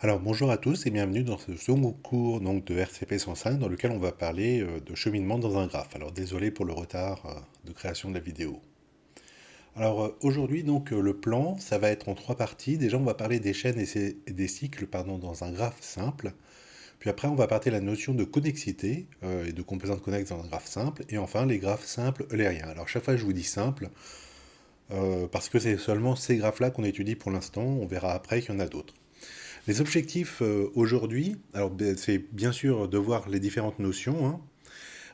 Alors bonjour à tous et bienvenue dans ce second cours donc, de RCP 105 dans lequel on va parler de cheminement dans un graphe. Alors désolé pour le retard de création de la vidéo. Alors aujourd'hui donc le plan ça va être en trois parties. Déjà on va parler des chaînes et des cycles pardon, dans un graphe simple. Puis après on va parler de la notion de connexité et de composante connexe dans un graphe simple. Et enfin les graphes simples eulériens. Alors chaque fois je vous dis simple parce que c'est seulement ces graphes là qu'on étudie pour l'instant. On verra après qu'il y en a d'autres. Les objectifs aujourd'hui, alors c'est bien sûr de voir les différentes notions, hein.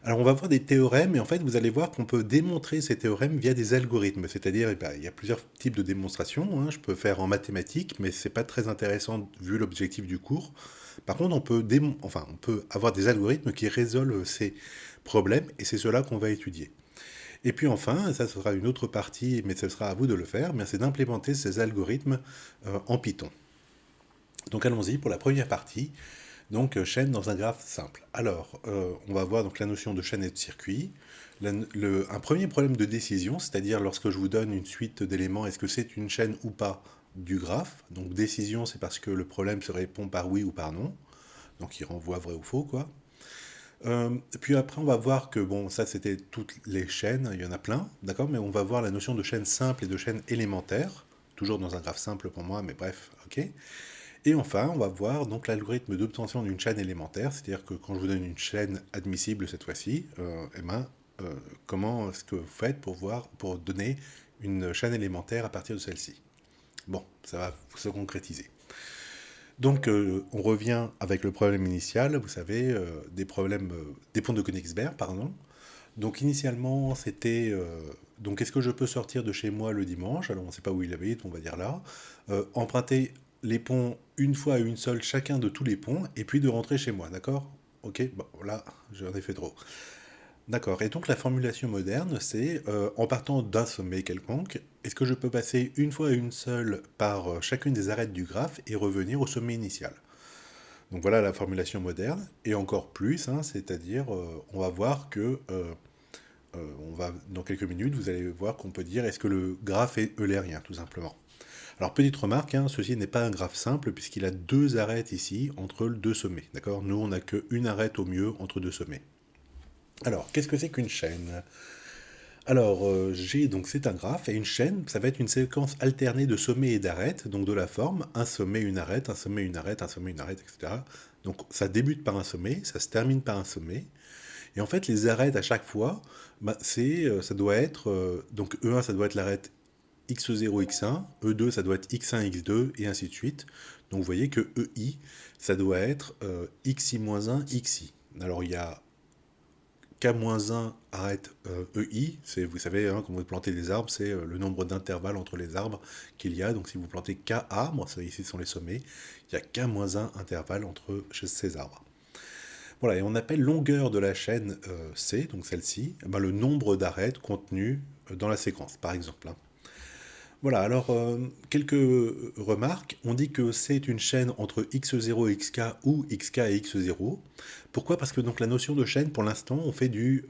Alors on va voir des théorèmes et en fait vous allez voir qu'on peut démontrer ces théorèmes via des algorithmes. C'est-à-dire il y a plusieurs types de démonstrations, hein. Je peux faire en mathématiques mais c'est pas très intéressant vu l'objectif du cours. Par contre on peut avoir des algorithmes qui résolvent ces problèmes et c'est cela qu'on va étudier. Et puis enfin, ça sera une autre partie mais ce sera à vous de le faire, mais c'est d'implémenter ces algorithmes en Python. Donc allons-y pour la première partie, donc chaîne dans un graphe simple. Alors, on va voir donc la notion de chaîne et de circuit. Un premier problème de décision, c'est-à-dire lorsque je vous donne une suite d'éléments, est-ce que c'est une chaîne ou pas du graphe. Donc décision, c'est parce que le problème se répond par oui ou par non. Donc il renvoie vrai ou faux, quoi. Puis après, on va voir que, bon, ça c'était toutes les chaînes, il y en a plein, d'accord, mais on va voir la notion de chaîne simple et de chaîne élémentaire, toujours dans un graphe simple pour moi, mais bref, ok. Et enfin, on va voir donc l'algorithme d'obtention d'une chaîne élémentaire, c'est-à-dire que quand je vous donne une chaîne admissible cette fois-ci, eh ben, comment est-ce que vous faites pour donner une chaîne élémentaire à partir de celle-ci. Bon, ça va se concrétiser. Donc, on revient avec le problème initial, vous savez, des ponts de Königsberg, pardon. Donc, initialement, c'était, donc, est-ce que je peux sortir de chez moi le dimanche? Alors, on ne sait pas où il habite, on va dire là. Emprunter les ponts une fois à une seule, chacun de tous les ponts, et puis de rentrer chez moi, d'accord? Ok, bon, là, j'en ai fait trop. D'accord, et donc la formulation moderne, c'est en partant d'un sommet quelconque, est-ce que je peux passer une fois à une seule par chacune des arêtes du graphe et revenir au sommet initial? Donc voilà la formulation moderne, et encore plus, hein, c'est-à-dire, on va voir que, dans quelques minutes, vous allez voir qu'on peut dire est-ce que le graphe est eulérien, tout simplement. Alors petite remarque, hein, ceci n'est pas un graphe simple puisqu'il a deux arêtes ici entre deux sommets, d'accord? Nous on n'a qu'une arête au mieux entre deux sommets. Alors qu'est-ce que c'est qu'une chaîne? Alors donc c'est un graphe et une chaîne, ça va être une séquence alternée de sommets et d'arêtes, donc de la forme un sommet, une arête, un sommet, une arête, un sommet, une arête, etc. Donc ça débute par un sommet, ça se termine par un sommet. Et en fait, les arêtes à chaque fois, bah, ça doit être, donc E1, ça doit être l'arête x0, x1, E2, ça doit être x1, x2, et ainsi de suite. Donc vous voyez que EI, ça doit être xi-1, xi. Alors il y a K-1 arrête EI, c'est, vous savez, hein, quand vous plantez des arbres, c'est le nombre d'intervalles entre les arbres qu'il y a. Donc si vous plantez K arbres, ça ici sont les sommets, il y a K-1 intervalles entre ces arbres. Voilà, et on appelle longueur de la chaîne C, donc celle-ci, eh ben, le nombre d'arêtes contenues dans la séquence, par exemple, hein. Voilà, alors quelques remarques. On dit que c'est une chaîne entre x0 et xk ou xk et x0. Pourquoi? Parce que donc la notion de chaîne, pour l'instant, on fait du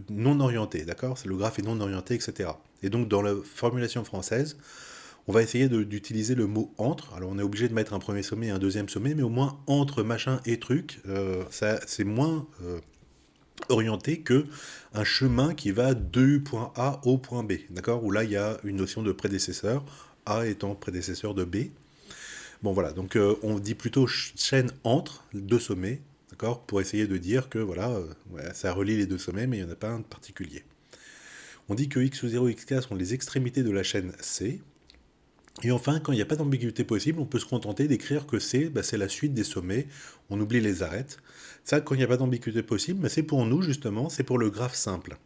non orienté, d'accord? Le graphe est non orienté, etc. Et donc dans la formulation française, on va essayer d'utiliser le mot entre. Alors on est obligé de mettre un premier sommet et un deuxième sommet, mais au moins entre machin et truc, c'est moins orienté que un chemin qui va du point A au point B, d'accord? Où là, il y a une notion de prédécesseur, A étant prédécesseur de B. Bon, voilà, donc on dit plutôt chaîne entre deux sommets, d'accord? Pour essayer de dire que, voilà, ouais, ça relie les deux sommets, mais il n'y en a pas un de particulier. On dit que x0 et xk sont les extrémités de la chaîne C. Et enfin, quand il n'y a pas d'ambiguïté possible, on peut se contenter d'écrire que C, bah, c'est la suite des sommets, on oublie les arêtes. Ça, quand il n'y a pas d'ambiguïté possible, bah, c'est pour nous, justement, c'est pour le graphe simple.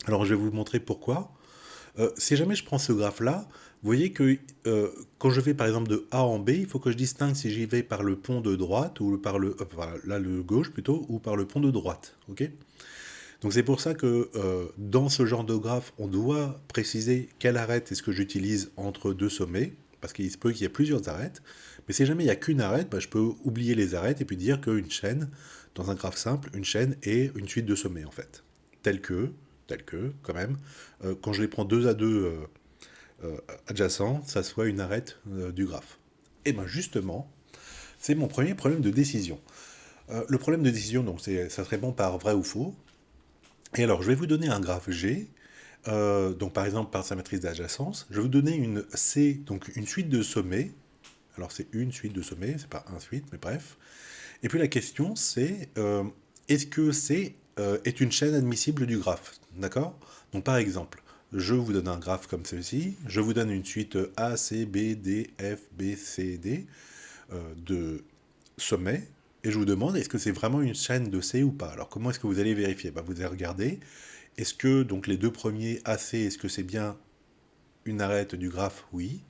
Alors je vais vous montrer pourquoi. Si jamais je prends ce graphe-là, vous voyez que quand je vais par exemple de A en B, il faut que je distingue si j'y vais par le pont de droite ou par là le gauche plutôt, ou par le pont de droite. Ok? Donc c'est pour ça que dans ce genre de graphe, on doit préciser quelle arête est-ce que j'utilise entre deux sommets, parce qu'il se peut qu'il y ait plusieurs arêtes. Mais si jamais il n'y a qu'une arête, bah, je peux oublier les arêtes et puis dire qu'une chaîne, dans un graphe simple, une chaîne est une suite de sommets en fait. Telle que, quand même, quand je les prends deux à deux adjacents, ça soit une arête du graphe. Et bien justement, C'est mon premier problème de décision. Le problème de décision, donc, ça se répond par vrai ou faux. Et alors, je vais vous donner un graphe G, donc par exemple par sa matrice d'adjacence. Je vais vous donner une C, donc une suite de sommets. Alors c'est une suite de sommets, c'est pas un suite, mais bref. Et puis la question c'est, est-ce que C est une chaîne admissible du graphe? D'accord? Donc par exemple, je vous donne un graphe comme ceci, je vous donne une suite A, C, B, D, F, B, C, D de sommets, et je vous demande est-ce que c'est vraiment une chaîne de C ou pas. Alors comment est-ce que vous allez vérifier? Vous allez regarder, est-ce que donc les deux premiers AC, est-ce que c'est bien une arête du graphe? Oui.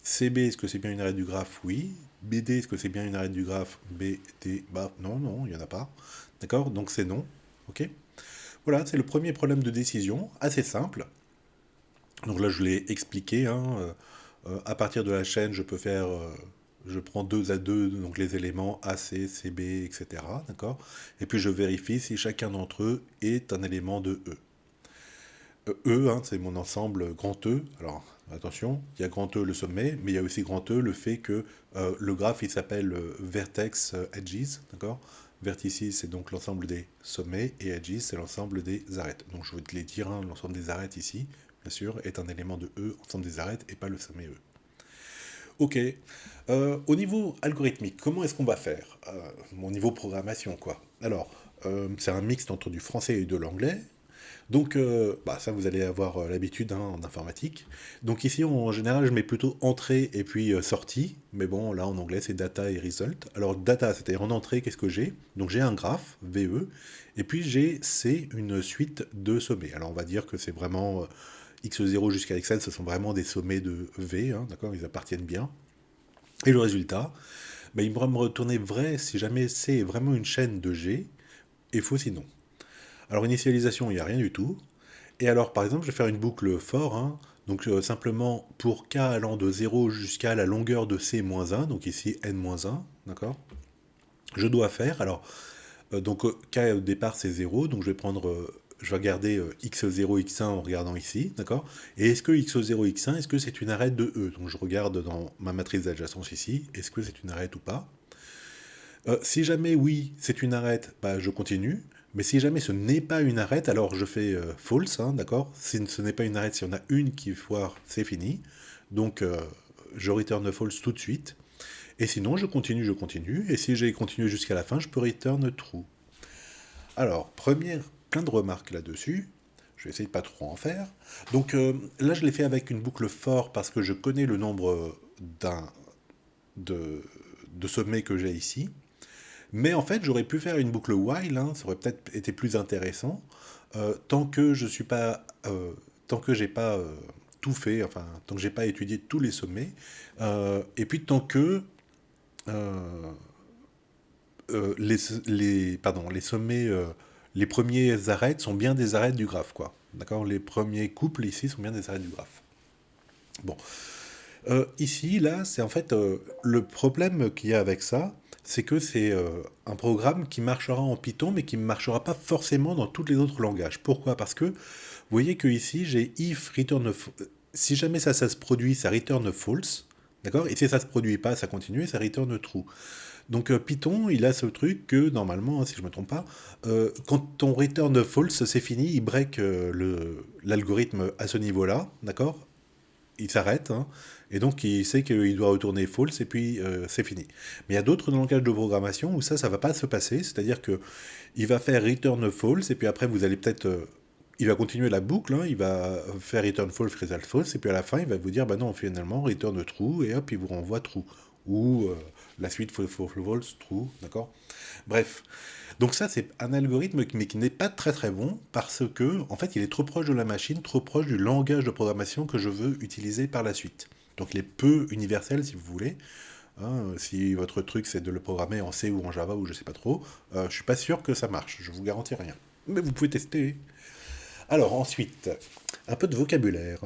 CB, est-ce que c'est bien une arête du graphe? Oui. BD, est-ce que c'est bien une arête du graphe? BD, bah non, non, il n'y en a pas. D'accord? Donc c'est non. Ok? Voilà, c'est le premier problème de décision, assez simple. Donc là, je l'ai expliqué, hein, à partir de la chaîne, je peux faire, je prends 2 à 2, donc les éléments AC, CB, etc. D'accord? Et puis je vérifie si chacun d'entre eux est un élément de E. E, hein, c'est mon ensemble grand E. Alors, attention, il y a grand E le sommet, mais il y a aussi grand E le fait que le graphe, il s'appelle vertex edges, d'accord? Vertices, c'est donc l'ensemble des sommets, et edges, c'est l'ensemble des arêtes. Donc, je vais te les dire, hein, l'ensemble des arêtes ici, bien sûr, est un élément de E, ensemble des arêtes, et pas le sommet E. Ok. Au niveau algorithmique, comment est-ce qu'on va faire? Mon niveau programmation, quoi. Alors, c'est un mixte entre du français et de l'anglais. Donc, ça, vous allez avoir l'habitude hein, en informatique. Donc ici, en général, je mets plutôt entrée et puis sortie. Mais bon, là, en anglais, c'est data et result. Alors, data, c'est-à-dire en entrée, qu'est-ce que j'ai? Donc, j'ai un graphe, VE, et puis j'ai C, une suite de sommets. Alors, on va dire que c'est vraiment X0 jusqu'à XN, ce sont vraiment des sommets de V, hein, d'accord? Ils appartiennent bien. Et le résultat, il va me retourner vrai si jamais C est vraiment une chaîne de G, et faux sinon. Alors, initialisation, il n'y a rien du tout. Et alors, par exemple, je vais faire une boucle for, hein, donc simplement pour k allant de 0 jusqu'à la longueur de c-1, donc ici n-1, d'accord? Je dois faire, alors, k au départ c'est 0, donc je vais regarder x0, x1 en regardant ici, d'accord? Et est-ce que x0, x1, est-ce que c'est une arête de E? Donc je regarde dans ma matrice d'adjacence ici, est-ce que c'est une arête ou pas? Si jamais oui, c'est une arête, je continue. Mais si jamais ce n'est pas une arête, alors je fais false, hein, d'accord? Si ce n'est pas une arête, si on a une qui foire, c'est fini. Donc je return false tout de suite. Et sinon, je continue, je continue. Et si j'ai continué jusqu'à la fin, je peux return true. Alors, plein de remarques là-dessus. Je vais essayer de pas trop en faire. Donc là, je l'ai fait avec une boucle for parce que je connais le nombre de, de sommets que j'ai ici. Mais en fait, j'aurais pu faire une boucle while, hein, ça aurait peut-être été plus intéressant, tant que je suis pas, tant que j'ai pas tout fait, enfin, tant que j'ai pas étudié tous les sommets, et puis tant que euh, les sommets, les premiers arêtes sont bien des arêtes du graphe, quoi. D'accord? Les premiers couples ici sont bien des arêtes du graphe. Bon, ici, là, c'est en fait le problème qu'il y a avec ça, c'est que c'est un programme qui marchera en Python, mais qui ne marchera pas forcément dans tous les autres langages. Pourquoi? Parce que vous voyez que ici, j'ai if return si jamais ça se produit, ça return false, d'accord? Et si ça se produit pas, ça continue et ça return true. Donc Python, il a ce truc que normalement, hein, si je me trompe pas, quand on return false, c'est fini, il break l'algorithme à ce niveau-là, d'accord? Il s'arrête, hein, et donc il sait qu'il doit retourner false, et puis c'est fini. Mais il y a d'autres langages de programmation où ça va pas se passer, c'est-à-dire que il va faire return false, et puis après vous allez peut-être... il va continuer la boucle, hein, il va faire return false, result false, et puis à la fin il va vous dire, bah non, finalement, return true, et hop, il vous renvoie true. Ou la suite false, true, d'accord? Bref. Donc ça, c'est un algorithme mais qui n'est pas très très bon parce que, en fait, il est trop proche de la machine, trop proche du langage de programmation que je veux utiliser par la suite. Donc il est peu universel, si vous voulez. Hein, si votre truc c'est de le programmer en C ou en Java ou je sais pas trop, je suis pas sûr que ça marche, je vous garantis rien. Mais vous pouvez tester. Alors ensuite, un peu de vocabulaire.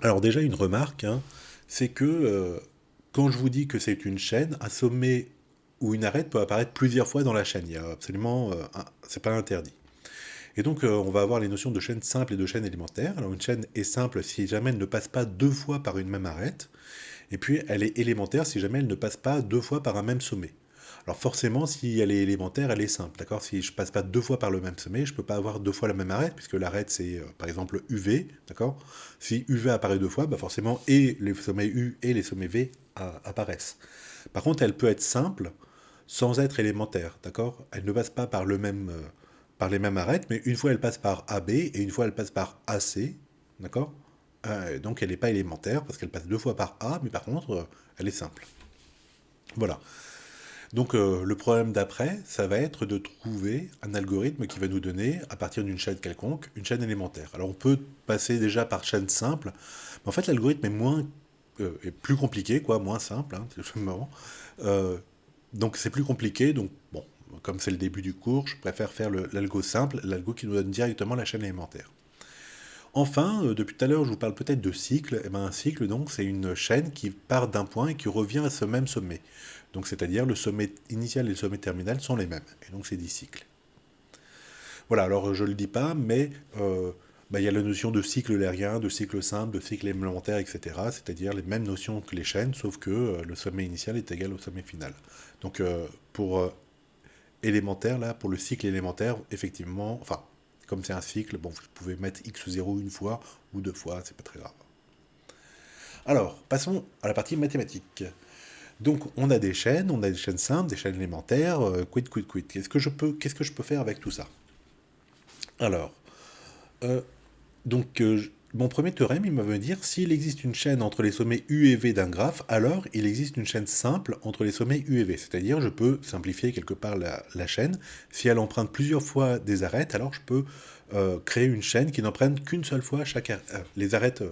Alors déjà une remarque, hein, c'est que quand je vous dis que c'est une chaîne, un sommet ou une arête peut apparaître plusieurs fois dans la chaîne. Il y a absolument, c'est pas interdit. Et donc on va avoir les notions de chaîne simple et de chaîne élémentaire. Alors une chaîne est simple si jamais elle ne passe pas deux fois par une même arête. Et puis elle est élémentaire si jamais elle ne passe pas deux fois par un même sommet. Alors forcément, si elle est élémentaire, elle est simple, d'accord? Si je passe pas deux fois par le même sommet, je peux pas avoir deux fois la même arête, puisque l'arête c'est par exemple UV, d'accord? Si UV apparaît deux fois, bah forcément et les sommets U et les sommets V apparaissent. Par contre, elle peut être simple sans être élémentaire, d'accord? Elle ne passe pas par par les mêmes arêtes, mais une fois elle passe par AB et une fois elle passe par AC, d'accord? Donc elle n'est pas élémentaire parce qu'elle passe deux fois par A, mais par contre elle est simple. Voilà. Donc le problème d'après, ça va être de trouver un algorithme qui va nous donner, à partir d'une chaîne quelconque, une chaîne élémentaire. Alors on peut passer déjà par chaîne simple, mais en fait l'algorithme est plus compliqué, quoi, moins simple, hein, c'est marrant. Euh, donc c'est plus compliqué, donc bon, comme c'est le début du cours, je préfère faire l'algo simple, l'algo qui nous donne directement la chaîne élémentaire. Enfin, depuis tout à l'heure, je vous parle peut-être de cycle. Eh ben, un cycle, donc, c'est une chaîne qui part d'un point et qui revient à ce même sommet. Donc, c'est-à-dire le sommet initial et le sommet terminal sont les mêmes. Et donc, c'est des cycles. Voilà, alors je ne le dis pas, mais bah, il y a la notion de cycle lérien, de cycle simple, de cycle élémentaire, etc. C'est-à-dire les mêmes notions que les chaînes, sauf que le sommet initial est égal au sommet final. Donc, pour élémentaire, là, pour le cycle élémentaire, effectivement, enfin, comme c'est un cycle, bon, vous pouvez mettre x0 une fois ou deux fois, c'est pas très grave. Alors, passons à la partie mathématique. Donc, on a des chaînes simples, des chaînes élémentaires, quid. Qu'est-ce que je peux faire avec tout ça? Alors, euh, mon premier théorème, il va me dire s'il existe une chaîne entre les sommets U et V d'un graphe, alors il existe une chaîne simple entre les sommets U et V. C'est-à-dire, je peux simplifier quelque part la chaîne. Si elle emprunte plusieurs fois des arêtes, alors je peux créer une chaîne qui n'emprunte qu'une seule fois les arêtes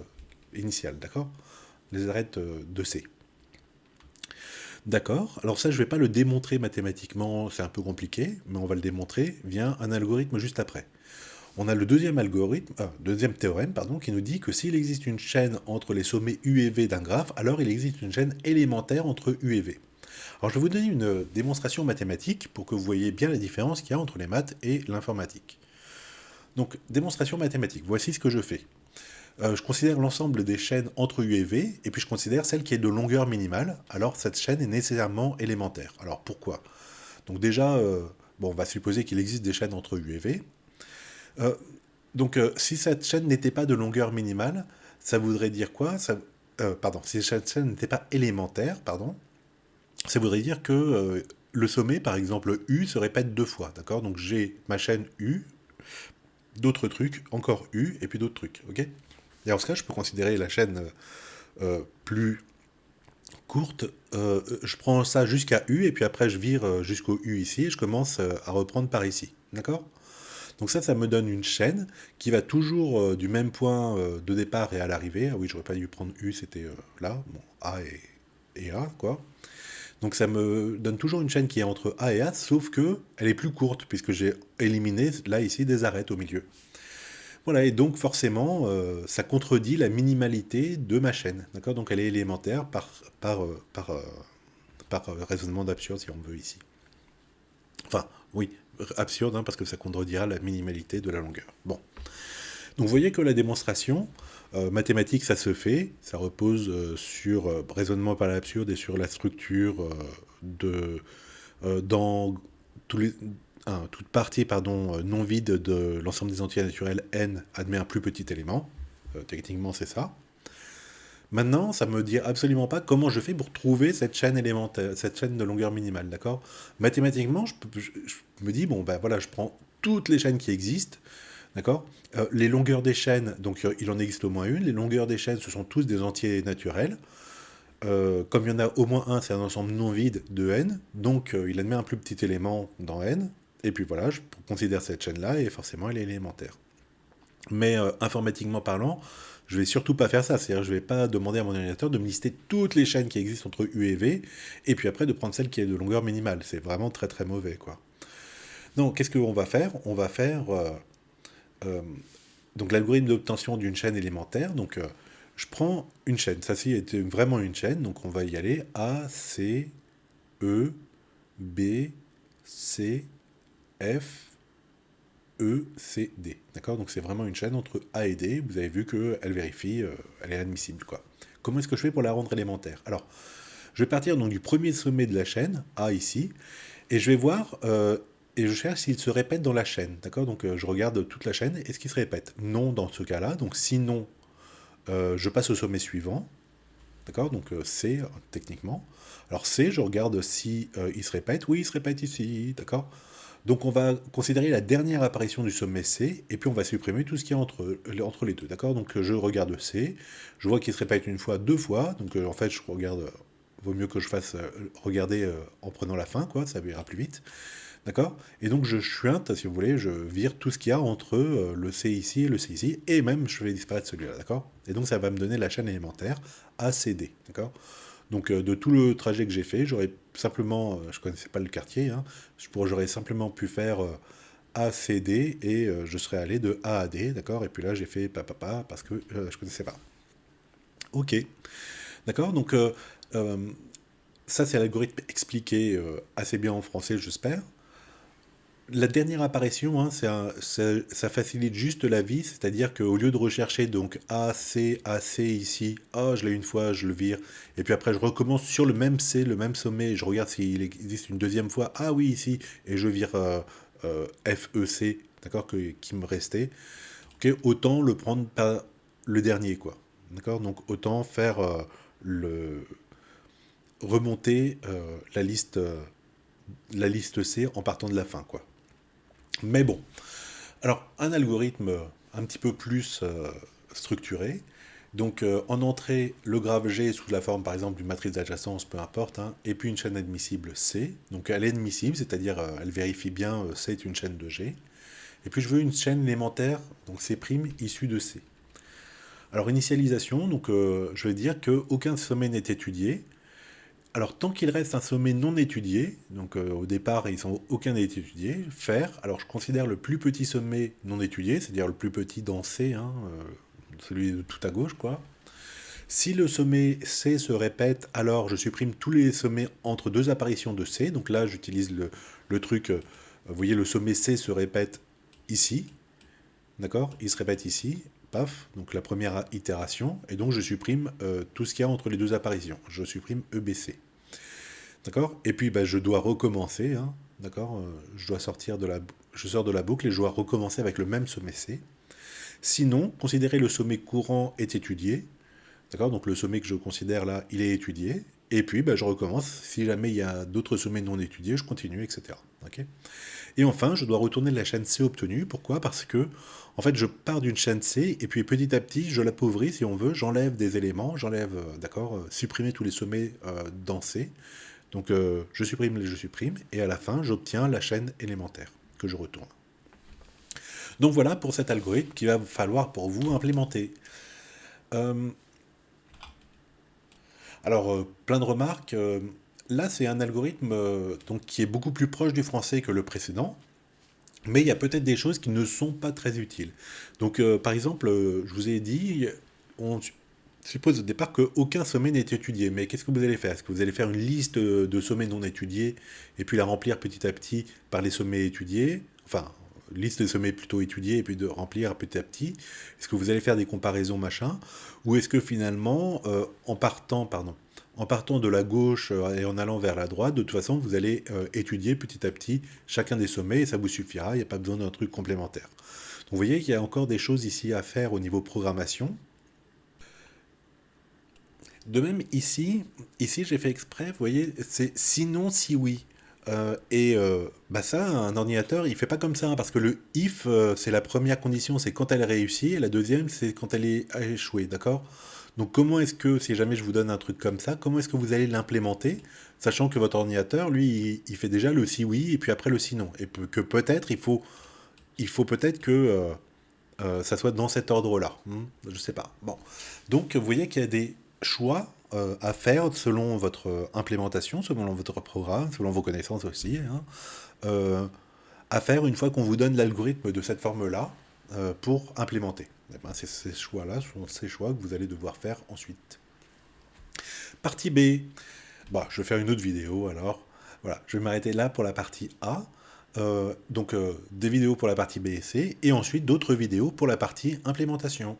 initiales, d'accord? Les arêtes de C. D'accord. Alors ça, je ne vais pas le démontrer mathématiquement, c'est un peu compliqué, mais on va le démontrer via un algorithme juste après. On a le deuxième théorème, pardon, qui nous dit que s'il existe une chaîne entre les sommets U et V d'un graphe, alors il existe une chaîne élémentaire entre U et V. Alors je vais vous donner une démonstration mathématique pour que vous voyez bien la différence qu'il y a entre les maths et l'informatique. Donc, démonstration mathématique, voici ce que je fais. Je considère l'ensemble des chaînes entre U et V, et puis je considère celle qui est de longueur minimale, alors cette chaîne est nécessairement élémentaire. Alors pourquoi? Donc déjà, bon, on va supposer qu'il existe des chaînes entre U et V. Euh, si cette chaîne n'était pas de longueur minimale, ça voudrait dire quoi? Pardon, si cette chaîne n'était pas élémentaire, pardon, ça voudrait dire que le sommet, par exemple U, se répète deux fois, d'accord? Donc j'ai ma chaîne U, d'autres trucs, encore U, et puis d'autres trucs, ok? Et en ce cas, je peux considérer la chaîne plus courte. Je prends ça jusqu'à U, et puis après je vire jusqu'au U ici, et je commence à reprendre par ici, d'accord? Donc ça me donne une chaîne qui va toujours du même point de départ et à l'arrivée. Ah oui, j'aurais pas dû prendre U, c'était là. Bon, et A, quoi. Donc ça me donne toujours une chaîne qui est entre A et A, sauf que elle est plus courte, puisque j'ai éliminé, là, ici, des arêtes au milieu. Voilà, et donc forcément, ça contredit la minimalité de ma chaîne. D'accord? Donc elle est élémentaire par raisonnement d'absurde, si on veut, ici. Enfin, oui, absurde, hein, parce que ça contredira la minimalité de la longueur. Bon. Donc vous voyez que la démonstration mathématique, ça se fait, ça repose sur raisonnement par l'absurde et sur la structure dans tous les, toute partie non vide de l'ensemble des entités naturelles n admet un plus petit élément. Techniquement, c'est ça. Maintenant, ça me dit absolument pas comment je fais pour trouver cette chaîne élémentaire, cette chaîne de longueur minimale, d'accord? Mathématiquement, je me dis, bon, ben voilà, je prends toutes les chaînes qui existent, d'accord? Les longueurs des chaînes, donc il en existe au moins une. Les longueurs des chaînes, ce sont tous des entiers naturels. Comme il y en a au moins un, c'est un ensemble non vide de n. Donc il admet un plus petit élément dans n. Et puis voilà, je considère cette chaîne-là et forcément elle est élémentaire. Mais informatiquement parlant, je vais surtout pas faire ça. C'est-à-dire je vais pas demander à mon ordinateur de me lister toutes les chaînes qui existent entre U et V, et puis après de prendre celle qui est de longueur minimale. C'est vraiment très très mauvais, quoi. Donc qu'est-ce qu'on va faire? On va faire euh, donc l'algorithme d'obtention d'une chaîne élémentaire. Donc je prends une chaîne. Ça ci est vraiment une chaîne. Donc on va y aller A, C, E, B, C, F, E, C, D. D'accord? Donc c'est vraiment une chaîne entre A et D. Vous avez vu qu'elle vérifie, elle est admissible, quoi. Comment est-ce que je fais pour la rendre élémentaire? Alors, je vais partir donc du premier sommet de la chaîne, A ici, et je vais voir, et je cherche s'il se répète dans la chaîne, d'accord? Donc je regarde toute la chaîne, est-ce qu'il se répète? Non dans ce cas-là, donc sinon, je passe au sommet suivant, d'accord? Donc C, techniquement. Alors C, je regarde si il se répète, oui, il se répète ici, d'accord? Donc on va considérer la dernière apparition du sommet C, et puis on va supprimer tout ce qui est entre les deux, d'accord? Donc je regarde C, je vois qu'il se répète une fois, deux fois, donc en fait je regarde, vaut mieux que je fasse regarder en prenant la fin, quoi, ça ira plus vite, d'accord? Et donc je chuinte, si vous voulez, je vire tout ce qu'il y a entre le C ici et le C ici, et même je fais disparaître celui-là, d'accord? Et donc ça va me donner la chaîne élémentaire ACD, d'accord? Donc de tout le trajet que j'ai fait, j'aurais simplement, je connaissais pas le quartier, hein, j'aurais simplement pu faire A, C, D, et je serais allé de A à D, d'accord? Et puis là j'ai fait papa parce que je connaissais pas. Ok, d'accord? Donc euh, ça c'est l'algorithme expliqué assez bien en français, j'espère. La dernière apparition, hein, ça facilite juste la vie, c'est-à-dire qu'au lieu de rechercher donc A, C ici, ah je l'ai une fois, je le vire, et puis après je recommence sur le même C, le même sommet, et je regarde s'il existe une deuxième fois, ah oui ici, et je vire F, E, C, d'accord, qui me restait, ok, autant le prendre par le dernier, quoi, d'accord, donc autant faire le remonter la liste C en partant de la fin, quoi. Mais bon, alors, un algorithme un petit peu plus structuré. Donc, en entrée, le graphe G sous la forme, par exemple, d'une matrice d'adjacence, peu importe, hein, et puis une chaîne admissible C. Donc, elle est admissible, c'est-à-dire elle vérifie bien C est une chaîne de G. Et puis, je veux une chaîne élémentaire, donc C' issue de C. Alors, initialisation, donc je vais dire qu'aucun sommet n'est étudié. Alors, tant qu'il reste un sommet non étudié, donc au départ, aucun n'est étudié, faire, alors je considère le plus petit sommet non étudié, c'est-à-dire le plus petit dans C, hein, celui de tout à gauche, quoi. Si le sommet C se répète, alors je supprime tous les sommets entre deux apparitions de C, donc là j'utilise le truc, vous voyez, le sommet C se répète ici, d'accord? Il se répète ici, paf, donc la première itération, et donc je supprime tout ce qu'il y a entre les deux apparitions, je supprime EBC. D'accord? Et puis, bah, je dois recommencer, hein, d'accord? Je sors de la boucle et je dois recommencer avec le même sommet C. Sinon, considérer le sommet courant est étudié. D'accord? Donc le sommet que je considère là, il est étudié. Et puis, bah, je recommence. Si jamais il y a d'autres sommets non étudiés, je continue, etc. Ok? Et enfin, je dois retourner la chaîne C obtenue. Pourquoi? Parce que, en fait, je pars d'une chaîne C et puis petit à petit, je l'appauvris, si on veut. J'enlève des éléments, d'accord, supprimer tous les sommets dans C. Donc je supprime, et à la fin, j'obtiens la chaîne élémentaire que je retourne. Donc voilà pour cet algorithme qu'il va falloir pour vous implémenter. Euh, alors, plein de remarques. Là, c'est un algorithme donc, qui est beaucoup plus proche du français que le précédent, mais il y a peut-être des choses qui ne sont pas très utiles. Donc, par exemple, je vous ai dit, on suppose au départ qu'aucun sommet n'est étudié. Mais qu'est-ce que vous allez faire? Est-ce que vous allez faire une liste de sommets non étudiés et puis la remplir petit à petit par les sommets étudiés? Enfin, liste de sommets plutôt étudiés et puis de remplir petit à petit. Est-ce que vous allez faire des comparaisons machin? Ou est-ce que finalement, en partant de la gauche et en allant vers la droite, de toute façon, vous allez étudier petit à petit chacun des sommets et ça vous suffira, il n'y a pas besoin d'un truc complémentaire. Donc vous voyez qu'il y a encore des choses ici à faire au niveau programmation. De même, ici j'ai fait exprès, vous voyez, c'est sinon si oui. Bah ça, un ordinateur, il fait pas comme ça, hein, parce que le if, c'est la première condition, c'est quand elle réussit, et la deuxième, c'est quand elle est a échoué, d'accord? Donc comment est-ce que, si jamais je vous donne un truc comme ça, comment est-ce que vous allez l'implémenter, sachant que votre ordinateur, lui, il fait déjà le si oui, et puis après le si non, et que peut-être il faut peut-être que ça soit dans cet ordre-là. Je sais pas. Bon. Donc, vous voyez qu'il y a des choix à faire selon votre implémentation, selon votre programme, selon vos connaissances aussi, hein, euh, à faire une fois qu'on vous donne l'algorithme de cette forme-là pour implémenter. Eh ben, ces choix-là sont ces choix que vous allez devoir faire ensuite. Partie B. Bah, je vais faire une autre vidéo alors. Voilà, je vais m'arrêter là pour la partie A. Donc des vidéos pour la partie B et C, et ensuite d'autres vidéos pour la partie implémentation.